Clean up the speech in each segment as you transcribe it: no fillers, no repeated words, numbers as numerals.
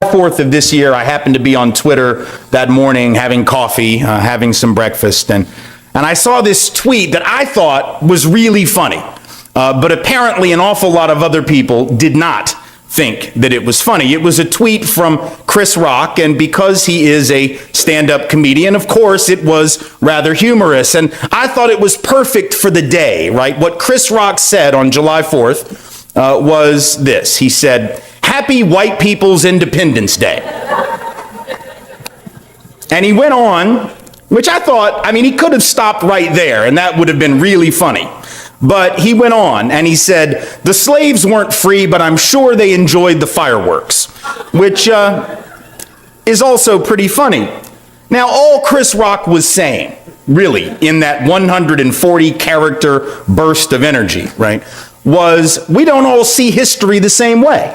4th of this year, I happened to be on Twitter that morning having coffee, having some breakfast, and I saw this tweet that I thought was really funny, but apparently an awful lot of other people did not think that it was funny. It was a tweet from Chris Rock, and because he is a stand-up comedian, of course, it was rather humorous, and I thought it was perfect for the day, right? What Chris Rock said on July 4th was this. He said, "Happy White People's Independence Day." And he went on, which I thought, he could have stopped right there, and that would have been really funny. But he went on, and he said, "The slaves weren't free, but I'm sure they enjoyed the fireworks," which is also pretty funny. Now, all Chris Rock was saying, really, in that 140-character burst of energy, right, was we don't all see history the same way.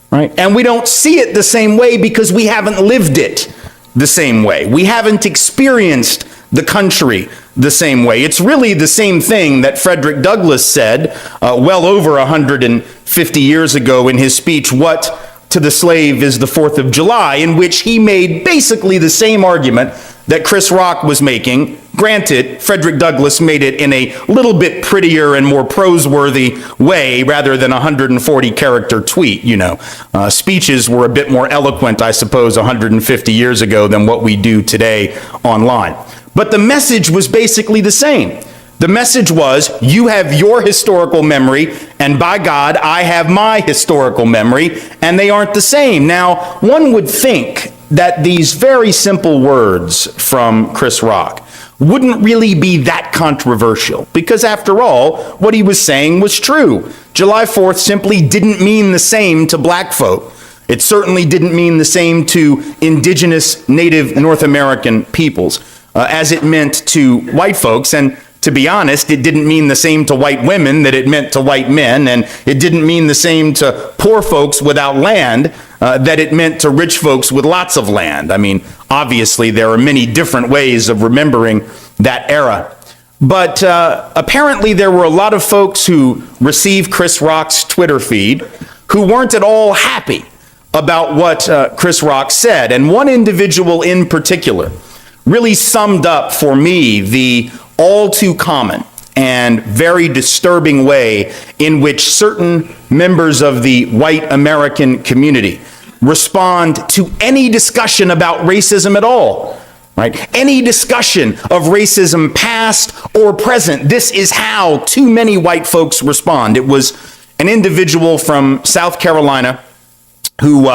Right? And we don't see it the same way because we haven't lived it the same way. We haven't experienced the country the same way. It's really the same thing that Frederick Douglass said well over 150 years ago in his speech, "What to the Slave is the 4th of July," in which he made basically the same argument that Chris Rock was making. Granted, Frederick Douglass made it in a little bit prettier and more prose-worthy way rather than a 140-character tweet, Speeches were a bit more eloquent, I suppose, 150 years ago than what we do today online. But the message was basically the same. The message was, you have your historical memory, and by God, I have my historical memory, and they aren't the same. Now, one would think that these very simple words from Chris Rock wouldn't really be that controversial, because after all, what he was saying was true. July 4th simply didn't mean the same to black folk. It certainly didn't mean the same to indigenous native North American peoples as it meant to white folks. And to be honest, it didn't mean the same to white women that it meant to white men, and it didn't mean the same to poor folks without land that it meant to rich folks with lots of land. Obviously, there are many different ways of remembering that era. But apparently, there were a lot of folks who received Chris Rock's Twitter feed who weren't at all happy about what Chris Rock said. And one individual in particular really summed up for me the all too common and very disturbing way in which certain members of the white American community respond to any discussion about racism at all, right? Any discussion of racism past or present, this is how too many white folks respond. It was an individual from South Carolina who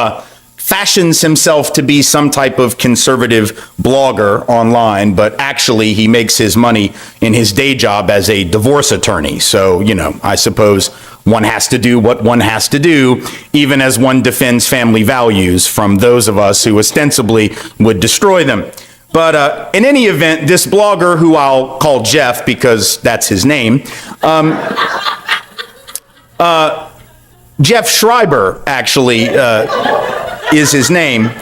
fashions himself to be some type of conservative blogger online, but actually he makes his money in his day job as a divorce attorney. So, I suppose one has to do what one has to do, even as one defends family values from those of us who ostensibly would destroy them. But in any event, this blogger, who I'll call Jeff because that's his name, Jeff Schreiber, actually, is his name.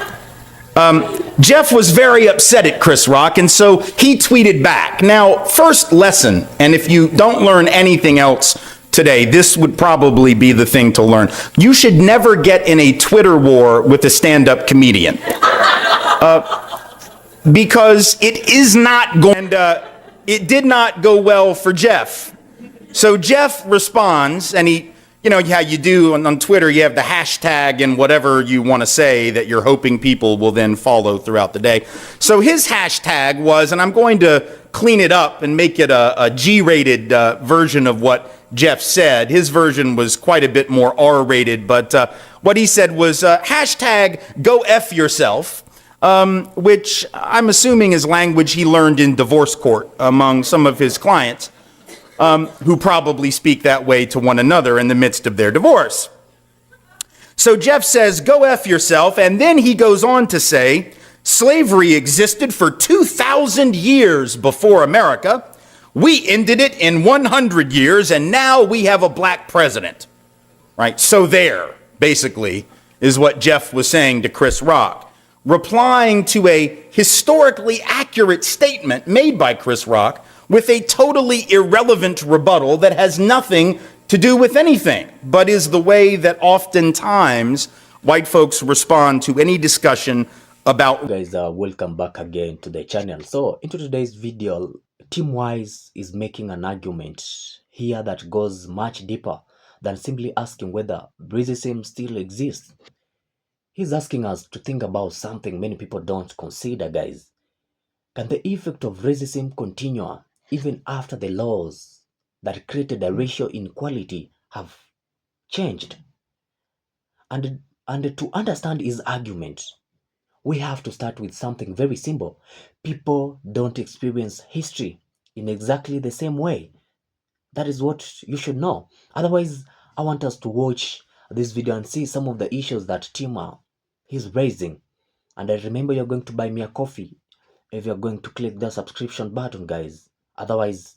Jeff was very upset at Chris Rock, and so he tweeted back. Now, first lesson, and if you don't learn anything else today, this would probably be the thing to learn. You should never get in a Twitter war with a stand-up comedian. Because it is not going, and it did not go well for Jeff. So Jeff responds, and he, how you do on Twitter, you have the hashtag and whatever you want to say that you're hoping people will then follow throughout the day. So his hashtag was, and I'm going to clean it up and make it a G-rated version of what Jeff said. His version was quite a bit more R-rated, but what he said was hashtag go F yourself, which I'm assuming is language he learned in divorce court among some of his clients. Who probably speak that way to one another in the midst of their divorce. So Jeff says, go F yourself, and then he goes on to say, slavery existed for 2,000 years before America. We ended it in 100 years, and now we have a black president. Right? So there, basically, is what Jeff was saying to Chris Rock, replying to a historically accurate statement made by Chris Rock with a totally irrelevant rebuttal that has nothing to do with anything, but is the way that oftentimes white folks respond to any discussion about... Guys, welcome back again to the channel. So into today's video, Team Whyte is making an argument here that goes much deeper than simply asking whether racism still exists. He's asking us to think about something many people don't consider, guys. Can the effect of racism continue even after the laws that created a racial inequality have changed? And to understand his argument, we have to start with something very simple. People don't experience history in exactly the same way. That is what you should know. Otherwise, I want us to watch this video and see some of the issues that Tima is raising. And I remember you're going to buy me a coffee if you're going to click the subscription button, guys. Otherwise,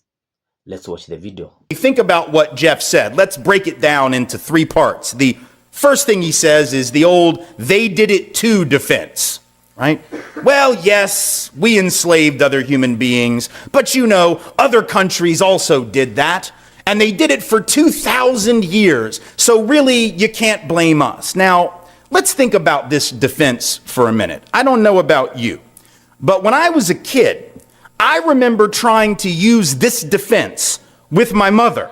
let's watch the video. Think about what Jeff said. Let's break it down into three parts. The first thing he says is the old "they did it too" defense, right? Well, yes, we enslaved other human beings, but you know, other countries also did that, and they did it for 2,000 years, so really you can't blame us. Now, let's think about this defense for a minute. I don't know about you, but when I was a kid, I remember trying to use this defense with my mother.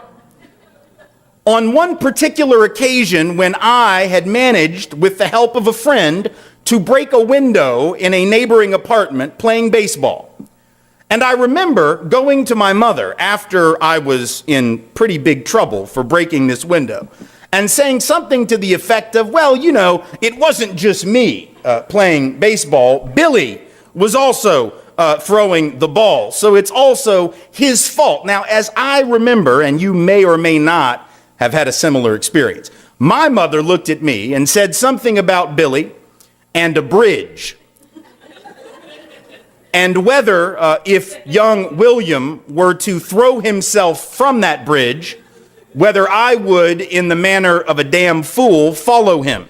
On one particular occasion when I had managed, with the help of a friend, to break a window in a neighboring apartment playing baseball. And I remember going to my mother after I was in pretty big trouble for breaking this window and saying something to the effect of, well, you know, it wasn't just me playing baseball. Billy was also throwing the ball, so it's also his fault. Now, as I remember, and you may or may not have had a similar experience, my mother looked at me and said something about Billy and a bridge, and whether if young William were to throw himself from that bridge, whether I would, in the manner of a damn fool, follow him.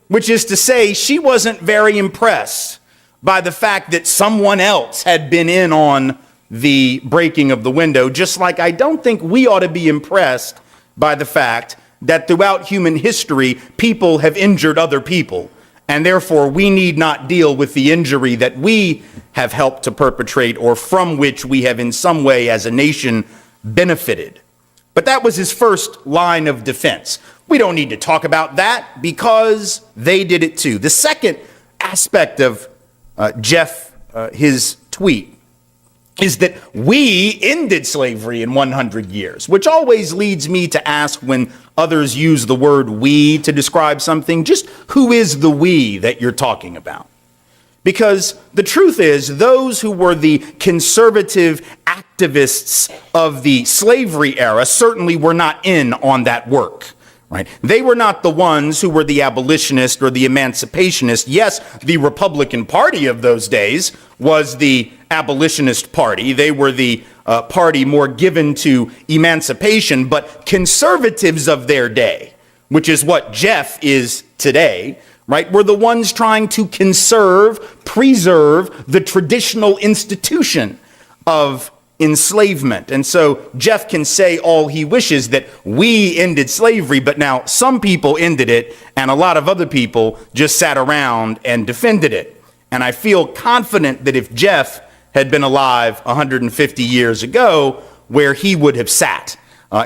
Which is to say, she wasn't very impressed by the fact that someone else had been in on the breaking of the window, just like I don't think we ought to be impressed by the fact that throughout human history, people have injured other people, and therefore we need not deal with the injury that we have helped to perpetrate or from which we have in some way as a nation benefited. But that was his first line of defense. We don't need to talk about that because they did it too. The second aspect of his tweet is that we ended slavery in 100 years, which always leads me to ask, when others use the word we to describe something, just who is the we that you're talking about? Because the truth is, those who were the conservative activists of the slavery era certainly were not in on that work. Right? They were not the ones who were the abolitionists or the emancipationists. Yes, the Republican Party of those days was the abolitionist party. They were the party more given to emancipation, but conservatives of their day, which is what Jeff is today, right, were the ones trying to preserve the traditional institution of enslavement. And so Jeff can say all he wishes that we ended slavery, but now some people ended it and a lot of other people just sat around and defended it. And I feel confident that if Jeff had been alive 150 years ago, where he would have sat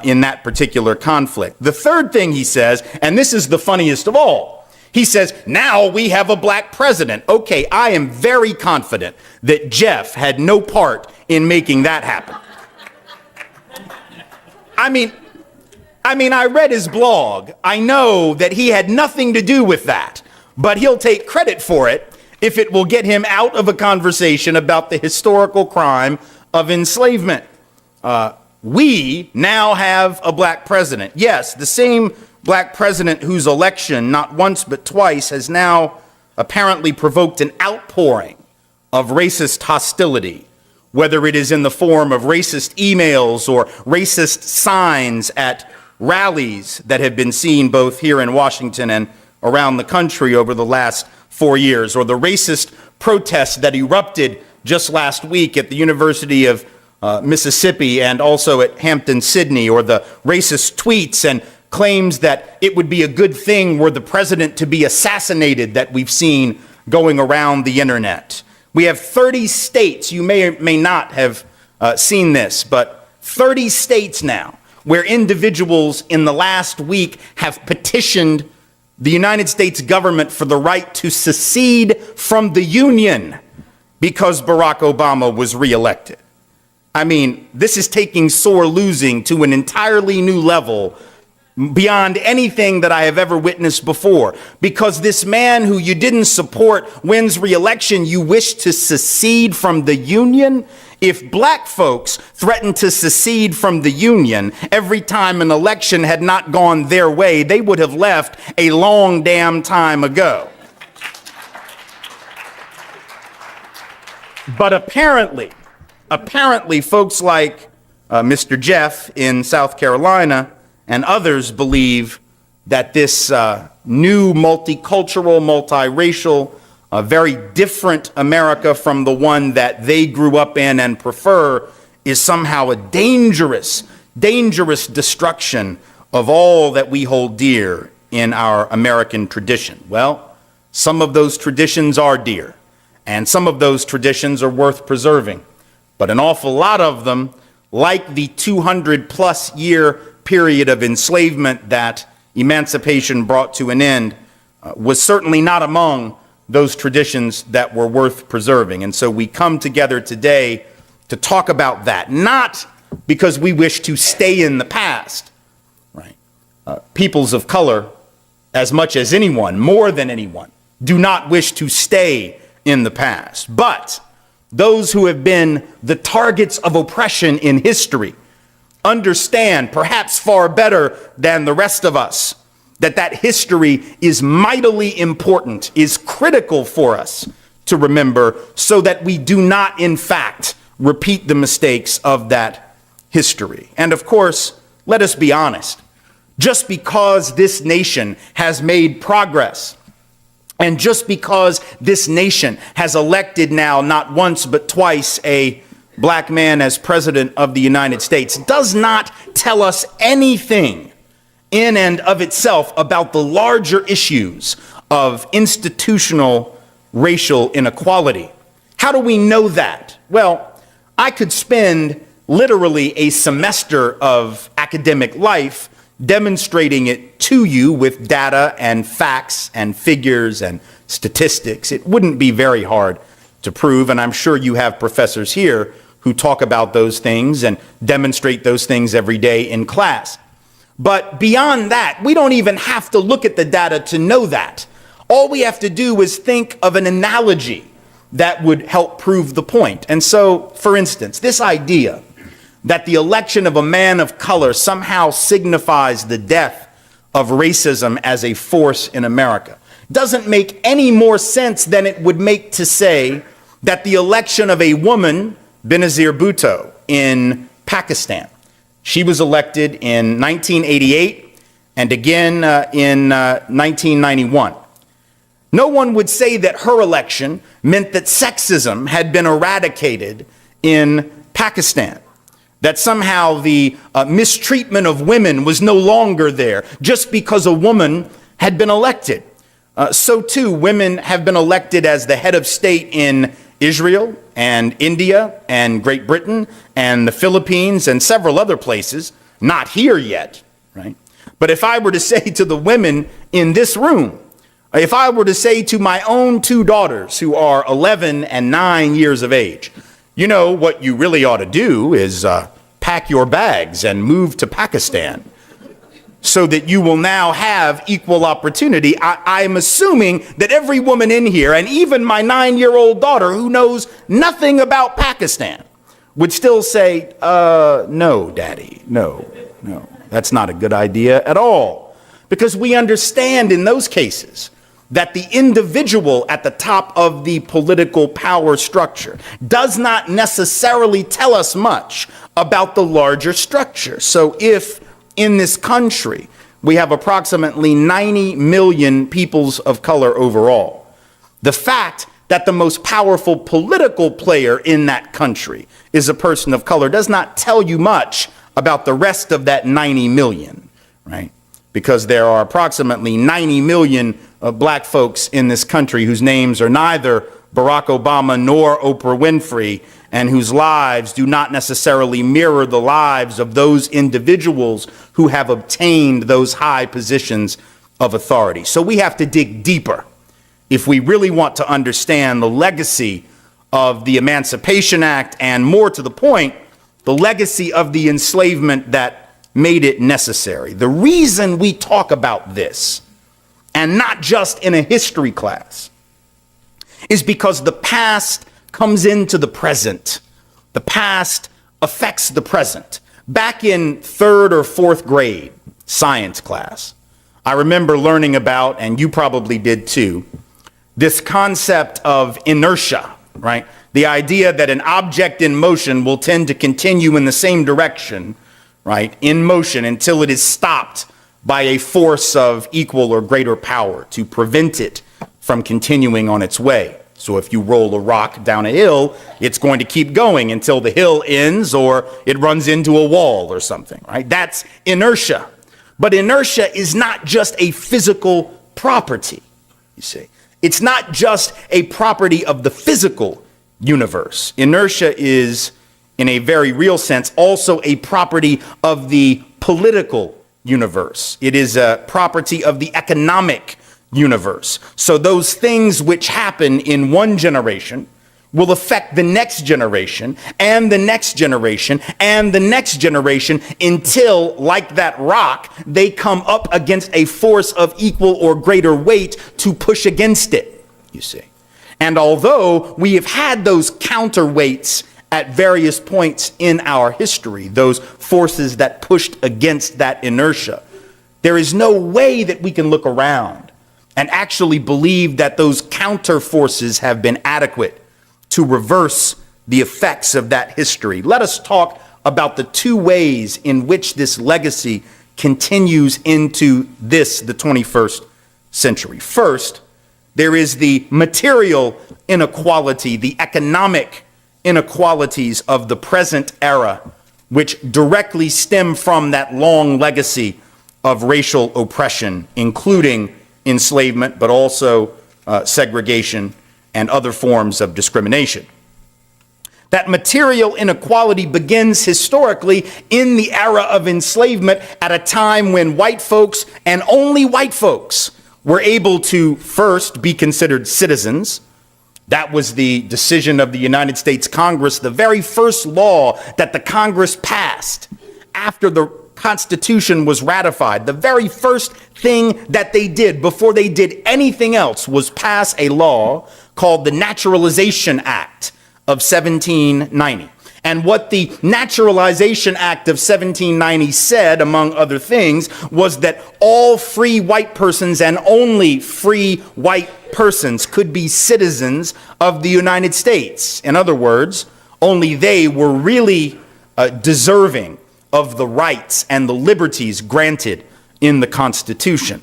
in that particular conflict. The third thing he says, and this is the funniest of all, he says, now we have a black president. Okay, I am very confident that Jeff had no part in making that happen. I mean, I read his blog. I know that he had nothing to do with that, but he'll take credit for it if it will get him out of a conversation about the historical crime of enslavement. We now have a black president. Yes, the same black president whose election, not once but twice, has now apparently provoked an outpouring of racist hostility, whether it is in the form of racist emails or racist signs at rallies that have been seen both here in Washington and around the country over the last 4 years, or the racist protests that erupted just last week at the University of Mississippi and also at Hampton-Sydney, or the racist tweets and claims that it would be a good thing were the president to be assassinated that we've seen going around the internet. We have 30 states, you may or may not have seen this, but 30 states now where individuals in the last week have petitioned the United States government for the right to secede from the Union because Barack Obama was reelected. I mean, this is taking sore losing to an entirely new level beyond anything that I have ever witnessed before. Because this man who you didn't support wins re-election, you wish to secede from the Union? If black folks threatened to secede from the Union every time an election had not gone their way, they would have left a long damn time ago. But apparently folks like Mr. Jeff in South Carolina and others believe that this new multicultural, multiracial, very different America from the one that they grew up in and prefer is somehow a dangerous destruction of all that we hold dear in our American tradition. Well, some of those traditions are dear, and some of those traditions are worth preserving. But an awful lot of them, like the 200+ year period of enslavement that emancipation brought to an end, was certainly not among those traditions that were worth preserving. And so we come together today to talk about that, not because we wish to stay in the past, right? Peoples of color, as much as anyone, more than anyone, do not wish to stay in the past. But those who have been the targets of oppression in history understand, perhaps far better than the rest of us, that history is mightily important, is critical for us to remember, so that we do not, in fact, repeat the mistakes of that history. And of course, let us be honest, just because this nation has made progress, and just because this nation has elected now not once but twice a black man as president of the United States, does not tell us anything in and of itself about the larger issues of institutional racial inequality. How do we know that? Well, I could spend literally a semester of academic life demonstrating it to you with data and facts and figures and statistics. It wouldn't be very hard to prove, and I'm sure you have professors here who talk about those things and demonstrate those things every day in class. But beyond that, we don't even have to look at the data to know that. All we have to do is think of an analogy that would help prove the point. And so, for instance, this idea that the election of a man of color somehow signifies the death of racism as a force in America doesn't make any more sense than it would make to say that the election of a woman, Benazir Bhutto, in Pakistan, she was elected in 1988 and again in 1991. No one would say that her election meant that sexism had been eradicated in Pakistan, that somehow the mistreatment of women was no longer there just because a woman had been elected. So too, women have been elected as the head of state in Israel and India and Great Britain and the Philippines and several other places, not here yet, right? But if I were to say to the women in this room, if I were to say to my own two daughters who are 11 and 9 years of age, you know, what you really ought to do is pack your bags and move to Pakistan so that you will now have equal opportunity. I'm assuming that every woman in here, and even my 9-year-old daughter who knows nothing about Pakistan, would still say, no, Daddy, no, that's not a good idea at all. Because we understand in those cases that the individual at the top of the political power structure does not necessarily tell us much about the larger structure. So if in this country we have approximately 90 million peoples of color overall, the fact that the most powerful political player in that country is a person of color does not tell you much about the rest of that 90 million, right? because there are approximately 90 million black folks in this country whose names are neither Barack Obama nor Oprah Winfrey, and whose lives do not necessarily mirror the lives of those individuals who have obtained those high positions of authority. So we have to dig deeper if we really want to understand the legacy of the Emancipation Act, and more to the point, the legacy of the enslavement that made it necessary. The reason we talk about this, and not just in a history class, is because the past comes into the present. The past affects the present. Back in 3rd or 4th grade science class, I remember learning about, and you probably did too, this concept of inertia, right? The idea that an object in motion will tend to continue in the same direction, right, in motion until it is stopped by a force of equal or greater power to prevent it from continuing on its way. So if you roll a rock down a hill, it's going to keep going until the hill ends or it runs into a wall or something, right? That's inertia. But inertia is not just a physical property, you see. It's not just a property of the physical universe. Inertia is, in a very real sense, also a property of the political universe. It is a property of the economic universe. So those things which happen in one generation will affect the next generation and the next generation and the next generation until, like that rock, they come up against a force of equal or greater weight to push against it, you see. And although we have had those counterweights at various points in our history, those forces that pushed against that inertia, there is no way that we can look around and actually believe that those counter forces have been adequate to reverse the effects of that history. Let us talk about the two ways in which this legacy continues into the 21st century. First, there is the material inequality, the economic inequalities of the present era, which directly stem from that long legacy of racial oppression, including enslavement, but also segregation and other forms of discrimination. That material inequality begins historically in the era of enslavement, at a time when white folks, and only white folks, were able to first be considered citizens. That was the decision of the United States Congress, the very first law that the Congress passed after the Constitution was ratified. The very first thing that they did before they did anything else was pass a law called the Naturalization Act of 1790. And what the Naturalization Act of 1790 said, among other things, was that all free white persons and only free white persons could be citizens of the United States. In other words, only they were really deserving of the rights and the liberties granted in the Constitution.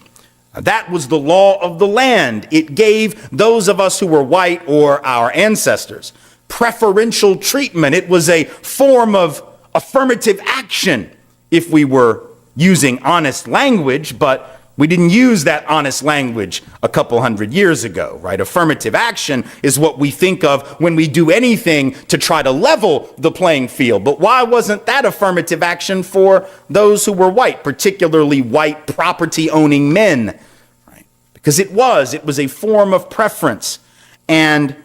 That was the law of the land. It gave those of us who were white, or our ancestors, preferential treatment. It was a form of affirmative action, if we were using honest language, but we didn't use that honest language a couple hundred years ago, right? Affirmative action is what we think of when we do anything to try to level the playing field. But why wasn't that affirmative action for those who were white, particularly white property-owning men? Right? Because it was a form of preference. And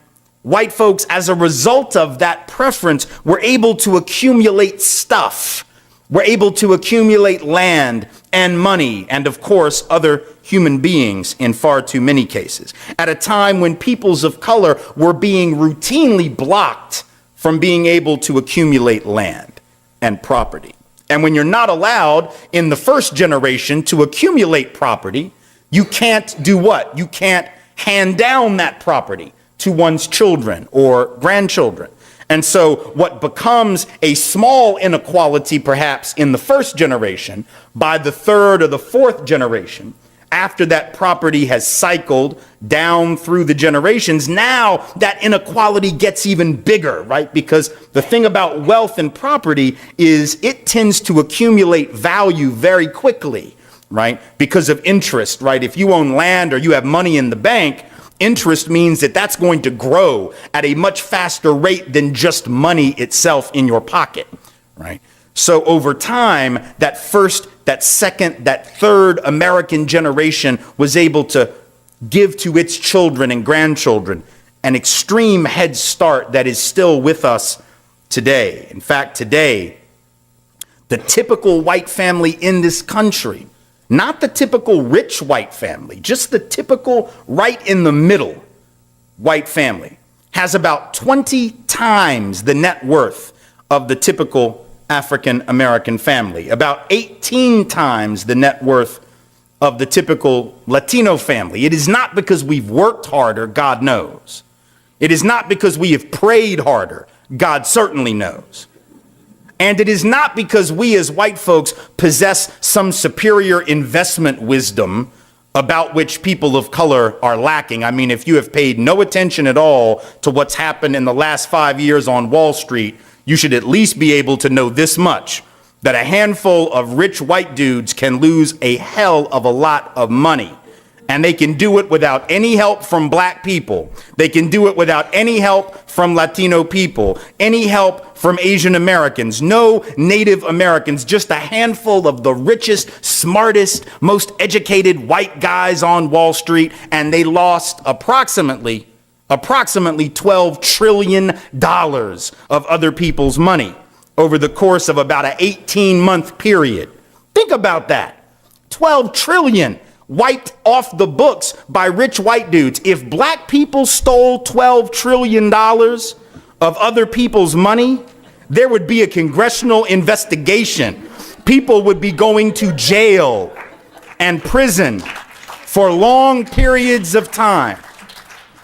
white folks, as a result of that preference, were able to accumulate stuff. Were able to accumulate land and money, and of course, other human beings in far too many cases, at a time when peoples of color were being routinely blocked from being able to accumulate land and property. And when you're not allowed in the first generation to accumulate property, you can't do what? You can't hand down that property to one's children or grandchildren. And so what becomes a small inequality perhaps in the first generation, by the third or the fourth generation, after that property has cycled down through the generations, now that inequality gets even bigger, right? Because the thing about wealth and property is it tends to accumulate value very quickly. right? Because of interest, right? If you own land or you have money in the bank, interest means that that's going to grow at a much faster rate than just money itself in your pocket, right? So over time, that first, that second, that third American generation was able to give to its children and grandchildren an extreme head start that is still with us today. In fact, today, the typical white family in this country, not the typical rich white family, just the typical right in the middle white family, has about 20 times the net worth of the typical African American family, about 18 times the net worth of the typical Latino family. It is not because we've worked harder, God knows. It is not because we have prayed harder, God certainly knows. And it is not because we as white folks possess some superior investment wisdom about which people of color are lacking. I mean, if you have paid no attention at all to what's happened in the last 5 years on Wall Street, you should at least be able to know this much, that a handful of rich white dudes can lose a hell of a lot of money. And they can do it without any help from black people. They can do it without any help from Latino people, any help from Asian Americans, no Native Americans, just a handful of the richest, smartest, most educated white guys on Wall Street. And they lost approximately $12 trillion of other people's money over the course of about an 18-month period. Think about that. 12 trillion wiped off the books by rich white dudes. If black people stole $12 trillion of other people's money, there would be a congressional investigation. People would be going to jail and prison for long periods of time.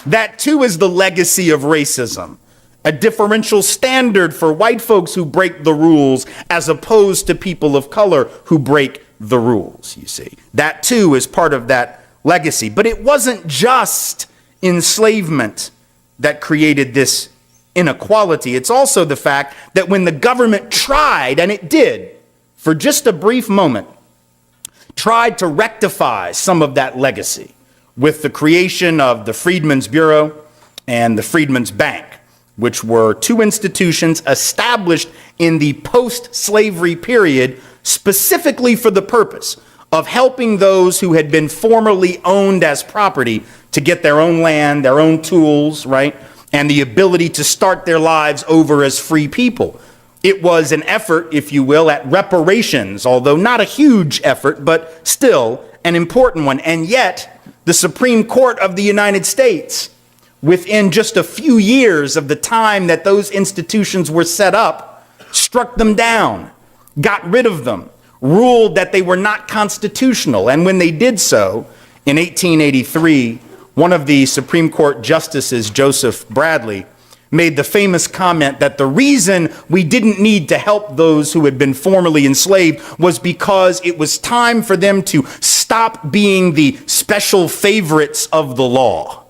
That too is the legacy of racism, a differential standard for white folks who break the rules as opposed to people of color who break the rules, you see. That too is part of that legacy. But it wasn't just enslavement that created this inequality. It's also the fact that when the government tried, and it did, for just a brief moment, tried to rectify some of that legacy with the creation of the Freedmen's Bureau and the Freedmen's Bank, which were two institutions established in the post-slavery period specifically for the purpose of helping those who had been formerly owned as property to get their own land, their own tools, right? And the ability to start their lives over as free people. It was an effort, if you will, at reparations, although not a huge effort, but still an important one. And yet, the Supreme Court of the United States, within just a few years of the time that those institutions were set up, struck them down, got rid of them, ruled that they were not constitutional. And when they did so, in 1883, one of the Supreme Court justices, Joseph Bradley, made the famous comment that the reason we didn't need to help those who had been formerly enslaved was because it was time for them to stop being the special favorites of the law.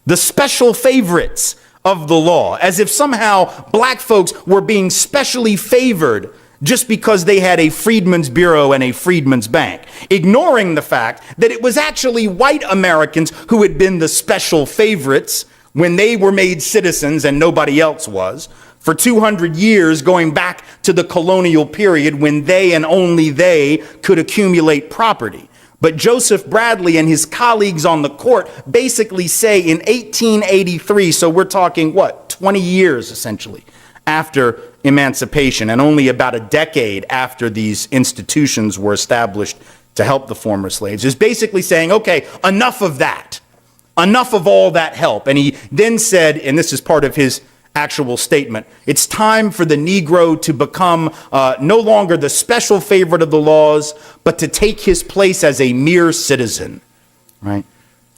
The special favorites of the law, as if somehow black folks were being specially favored just because they had a Freedmen's Bureau and a Freedmen's Bank, ignoring the fact that it was actually white Americans who had been the special favorites when they were made citizens and nobody else was, for 200 years, going back to the colonial period when they and only they could accumulate property. But Joseph Bradley and his colleagues on the court basically say in 1883, so we're talking, 20 years essentially after emancipation, and only about a decade after these institutions were established to help the former slaves, is basically saying, okay, enough of that. Enough of all that help. And he then said, and this is part of his actual statement, it's time for the Negro to become no longer the special favorite of the laws, but to take his place as a mere citizen, right?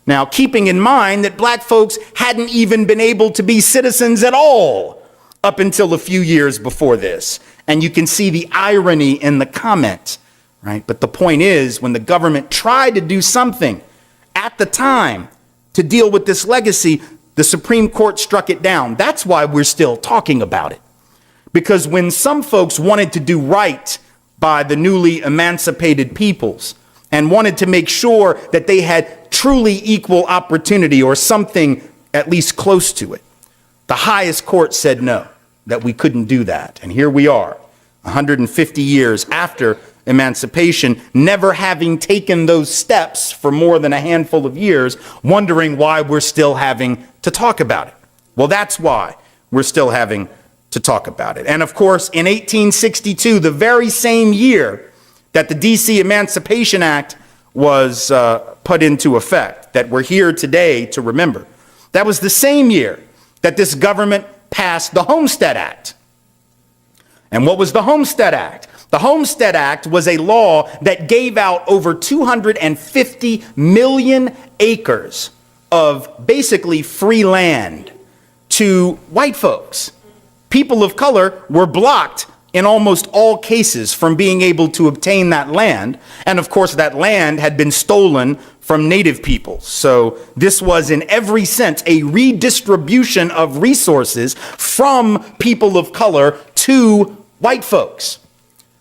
Now, keeping in mind that black folks hadn't even been able to be citizens at all up until a few years before this. And you can see the irony in the comment, right? But the point is, when the government tried to do something at the time to deal with this legacy, the Supreme Court struck it down. That's why we're still talking about it. Because when some folks wanted to do right by the newly emancipated peoples, and wanted to make sure that they had truly equal opportunity or something at least close to it. The highest court said no, that we couldn't do that. And here we are, 150 years after emancipation, never having taken those steps for more than a handful of years, wondering why we're still having to talk about it. Well, that's why we're still having to talk about it. And of course, in 1862, the very same year that the D.C. Emancipation Act was put into effect, that we're here today to remember, that was the same year that this government passed the Homestead Act. And what was the Homestead Act? The Homestead Act was a law that gave out over 250 million acres of basically free land to white folks. People of color were blocked in almost all cases from being able to obtain that land. And of course, that land had been stolen from native peoples. So this was in every sense a redistribution of resources from people of color to white folks.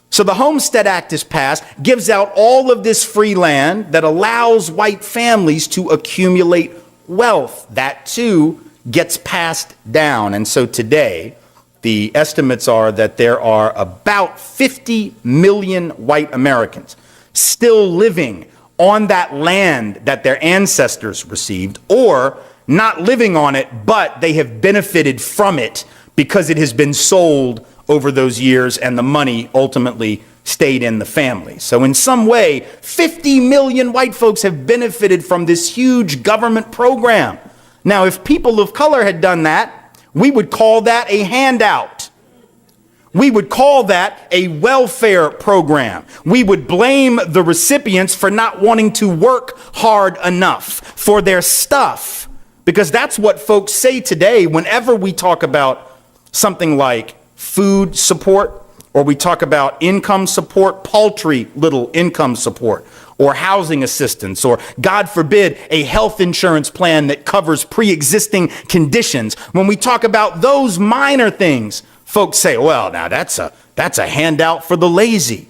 So the Homestead Act is passed, gives out all of this free land that allows white families to accumulate wealth. That too gets passed down. And so today, the estimates are that there are about 50 million white Americans still living on that land that their ancestors received, or not living on it, but they have benefited from it because it has been sold over those years and the money ultimately stayed in the family. So in some way, 50 million white folks have benefited from this huge government program. Now, if people of color had done that, we would call that a handout. We would call that a welfare program. We would blame the recipients for not wanting to work hard enough for their stuff, because that's what folks say today whenever we talk about something like food support, or we talk about income support, paltry little income support, or housing assistance, or God forbid, a health insurance plan that covers pre-existing conditions. When we talk about those minor things, folks say, well, now that's a handout for the lazy.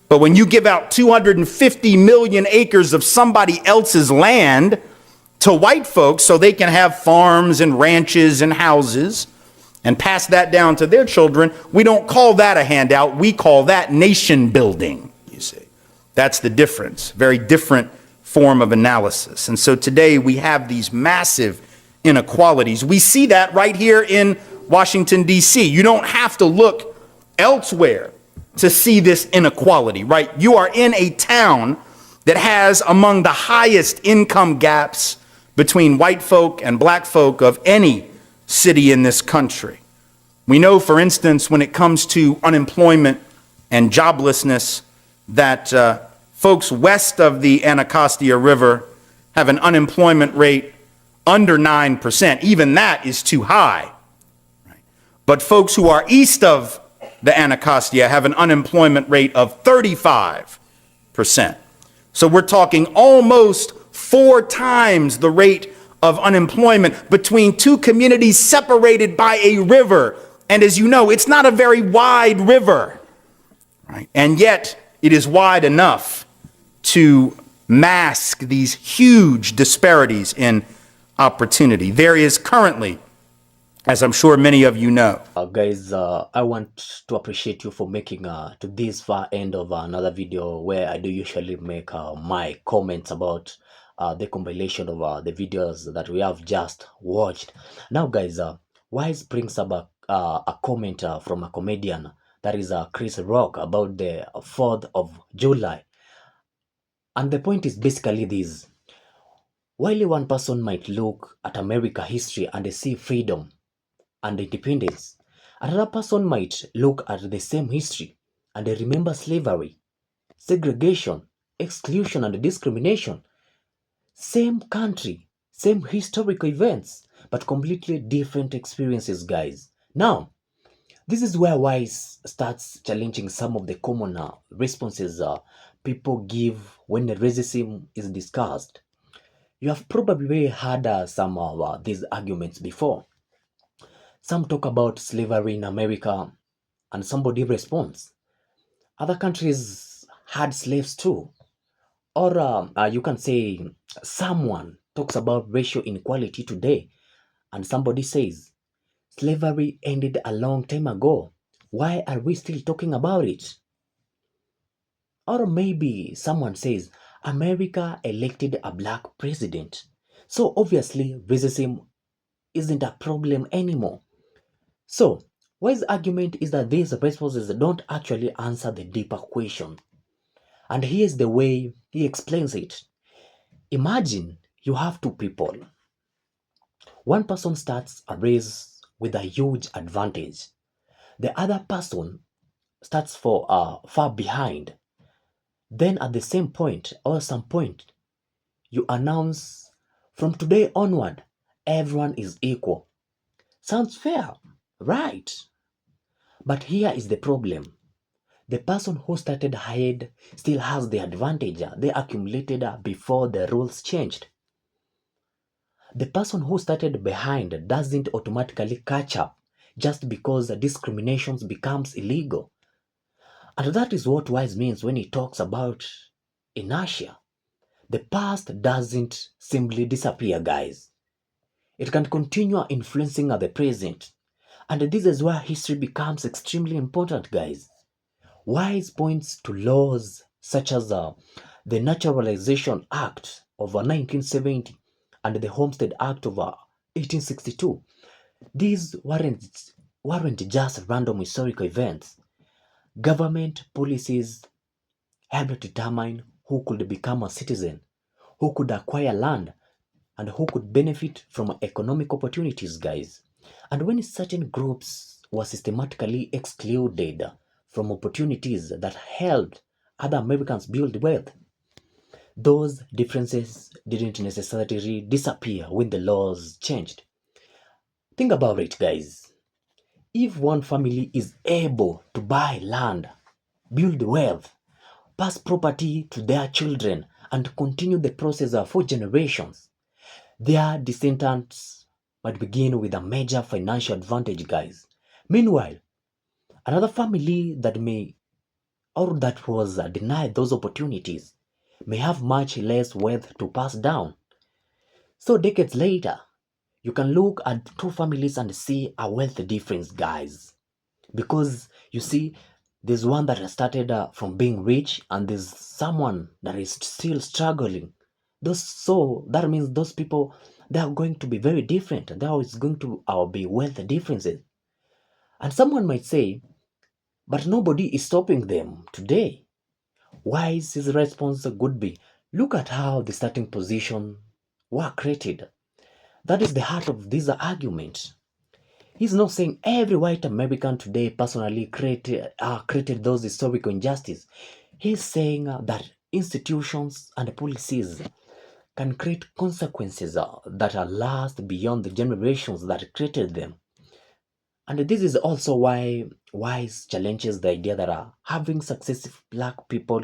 But when you give out 250 million acres of somebody else's land to white folks so they can have farms and ranches and houses and pass that down to their children, we don't call that a handout. We call that nation building, you see. That's the difference. Very different form of analysis. And so today we have these massive inequalities. We see that right here in Washington, D.C. You don't have to look elsewhere to see this inequality, right? You are in a town that has among the highest income gaps between white folk and black folk of any city in this country. We know, for instance, when it comes to unemployment and joblessness, that folks west of the Anacostia River have an unemployment rate under 9%. Even that is too high. But folks who are east of the Anacostia have an unemployment rate of 35%. So we're talking almost 4 times the rate of unemployment between two communities separated by a river. And as you know, it's not a very wide river, right? And yet it is wide enough to mask these huge disparities in opportunity. There is currently, as I'm sure many of you know. Guys, I want to appreciate you for making to this far end of another video where I do usually make my comments about the compilation of the videos that we have just watched. Now, guys, Whyte brings up a comment from a comedian, that is Chris Rock, about the 4th of July. And the point is basically this. While one person might look at America history and see freedom and independence, another person might look at the same history and remember slavery, segregation, exclusion, and discrimination. Same country, same historical events, but completely different experiences, guys. Now, this is where Whyte starts challenging some of the common responses people give when racism is discussed. You have probably heard some of these arguments before. Some talk about slavery in America, and somebody responds, other countries had slaves too. Or you can say someone talks about racial inequality today, and somebody says slavery ended a long time ago. Why are we still talking about it? Or maybe someone says America elected a black president. So obviously racism isn't a problem anymore. So Whyte's argument is that these responses don't actually answer the deeper question. And here's the way he explains it. Imagine you have two people. One person starts a race with a huge advantage. The other person starts far behind. Then at the same point or some point, you announce from today onward, everyone is equal. Sounds fair, right? But here is the problem. The person who started ahead still has the advantage they accumulated before the rules changed. The person who started behind doesn't automatically catch up just because discrimination becomes illegal. And that is what Wise means when he talks about inertia. The past doesn't simply disappear, guys. It can continue influencing the present. And this is where history becomes extremely important, guys. Wise points to laws such as the Naturalization Act of 1970 and the Homestead Act of 1862. These weren't just random historical events. Government policies helped determine who could become a citizen, who could acquire land, and who could benefit from economic opportunities, guys. And when certain groups were systematically excluded from opportunities that helped other Americans build wealth, those differences didn't necessarily disappear when the laws changed. Think about it, guys. If one family is able to buy land, build wealth, pass property to their children, and continue the process for generations, their descendants might begin with a major financial advantage, guys. Meanwhile, another family that may or that was denied those opportunities may have much less wealth to pass down. So decades later, you can look at two families and see a wealth difference, guys. Because you see, there's one that has started from being rich, and there's someone that is still struggling. So that means those people, they are going to be very different. There is going to be wealth differences. And someone might say, but nobody is stopping them today. Why is his response could be, look at how the starting position were created. That is the heart of this argument. He's not saying every white American today personally created those historical injustices. He's saying that institutions and policies can create consequences that are last beyond the generations that created them. And this is also why Wise challenges the idea that having successive black people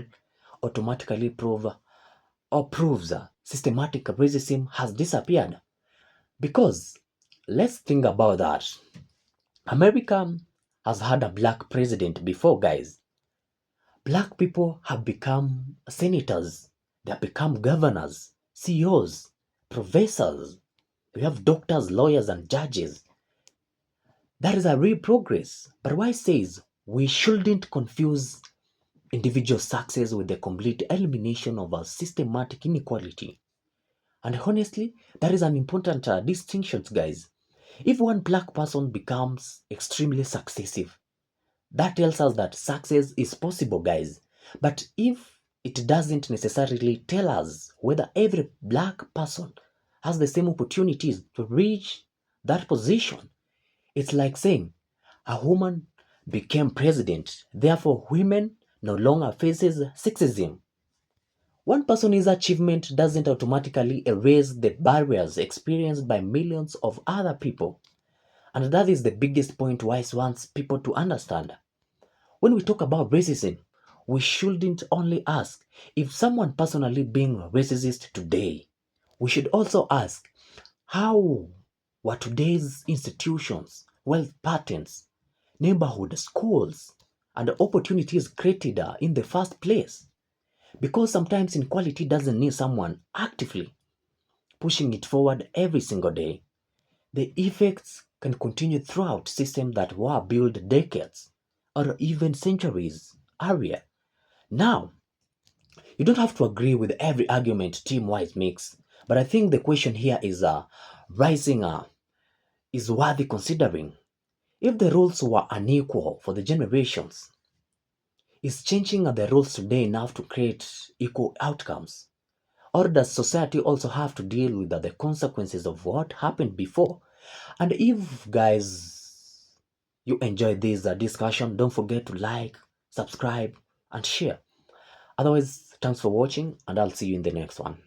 automatically proves systematic racism has disappeared. Because let's think about that. America has had a black president before, guys. Black people have become senators, they have become governors, CEOs, professors. We have doctors, lawyers, and judges. That is a real progress. But why says we shouldn't confuse individual success with the complete elimination of a systematic inequality. And honestly, that is an important distinction, guys. If one black person becomes extremely successful, that tells us that success is possible, guys. But if it doesn't necessarily tell us whether every black person has the same opportunities to reach that position, it's like saying a woman became president, therefore women no longer faces sexism. One person's achievement doesn't automatically erase the barriers experienced by millions of other people. And that is the biggest point Wise wants people to understand. When we talk about racism, we shouldn't only ask if someone personally being racist today. We should also ask how were today's institutions, wealth patterns, neighborhood schools, and opportunities created in the first place. Because sometimes inequality doesn't need someone actively pushing it forward every single day. The effects can continue throughout systems that were built decades or even centuries earlier. Now, you don't have to agree with every argument Team Whyte makes, but I think the question here is rising is worthy considering. If the rules were unequal for the generations, is changing the rules today enough to create equal outcomes? Or does society also have to deal with the consequences of what happened before? And if, guys, you enjoyed this discussion, don't forget to like, subscribe, and share. Otherwise, thanks for watching, and I'll see you in the next one.